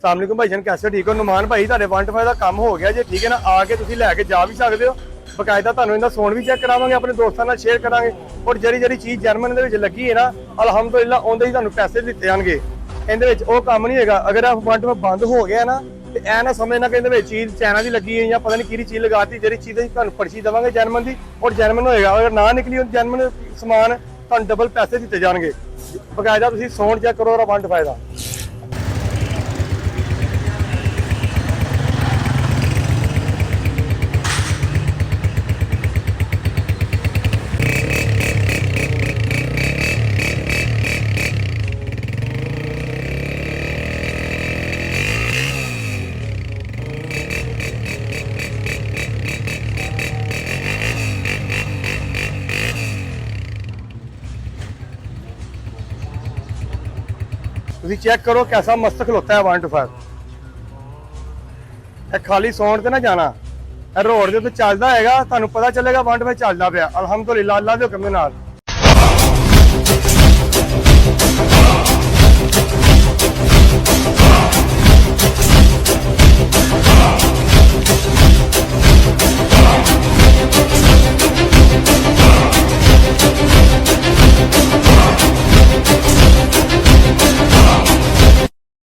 ਸਾਮਨੇਕੁਮ ਭਾਈ ਜਾਨ ਕੈਸੇ ਠੀਕ ਹੋ। ਨੁਮਾਨ ਭਾਈ ਤੁਹਾਡੇ 125 ਦਾ ਕੰਮ ਹੋ ਗਿਆ ਜੇ, ਠੀਕ ਹੈ ਨਾ। ਆ ਕੇ ਤੁਸੀਂ ਲੈ ਕੇ ਜਾ ਵੀ ਸਕਦੇ ਹੋ, ਬਕਾਇਦਾ ਤੁਹਾਨੂੰ ਇਹਦਾ ਸੌਣ ਵੀ ਚੈੱਕ ਕਰਾਵਾਂਗੇ, ਆਪਣੇ ਦੋਸਤਾਂ ਨਾਲ ਸ਼ੇਅਰ ਕਰਾਂਗੇ। ਔਰ ਜਿਹੜੀ ਚੀਜ਼ ਜਰਮਨ ਦੇ ਵਿੱਚ ਲੱਗੀ ਹੈ ਨਾ, ਅਲਹਮਦੁਲਿਲਾ ਉਹਦੇ ਹੀ ਤੁਹਾਨੂੰ ਪੈਸੇ ਦਿੱਤੇ ਜਾਣਗੇ। ਇਹਦੇ ਵਿੱਚ ਉਹ ਕੰਮ ਨਹੀਂ ਹੈਗਾ। ਅਗਰ ਇਹ 125 ਬੰਦ ਹੋ ਗਿਆ ਨਾ ਤੇ ਐ ਨਾ ਸਮਝਣਾ ਕਿ ਇਹਦੇ ਵਿੱਚ ਚੀਜ਼ ਚਾਈਨਾ ਦੀ ਲੱਗੀ ਹੈ ਜਾਂ ਪਤਾ ਨਹੀਂ ਕਿਹੜੀ ਚੀਜ਼ ਲਗਾਤੀ। ਜਿਹੜੀ ਚੀਜ਼ ਦੀ ਤੁਹਾਨੂੰ ਪਰਚੀ ਦੇਵਾਂਗੇ ਜਰਮਨ ਦੀ, ਔਰ ਜਰਮਨ ਹੋਏਗਾ। ਅਗਰ ਨਾ ਨਿਕਲੀ ਉਹ ਜਰਮਨ ਸਮਾਨ, ਤੁਹਾਨੂੰ ਡਬਲ ਪੈਸੇ ਦਿੱਤੇ ਜਾਣਗੇ। ਬਕਾਇਦਾ ਤੁਸੀਂ ਸੌਣ ਚੈੱਕ ਕਰੋ 125 ਦਾ। ਤੁਸੀਂ ਚੈੱਕ ਕਰੋ कैसा मस्त खलोता है 125। ਇਹ ਖਾਲੀ ਸੌਣ ਤੇ ਨਾ ਜਾਣਾ, ਇਹ ਰੋਡ ਦੇ ਉੱਤੇ ਚੱਲਦਾ ਹੈਗਾ, ਤੁਹਾਨੂੰ ਪਤਾ ਚੱਲੇਗਾ 125 ਚੱਲਦਾ ਪਿਆ। ਅਲਹਮਦੁਲਿਲਾ, ਅੱਲਾ ਦੇ ਹੁਕਮ ਦੇ ਨਾਲ।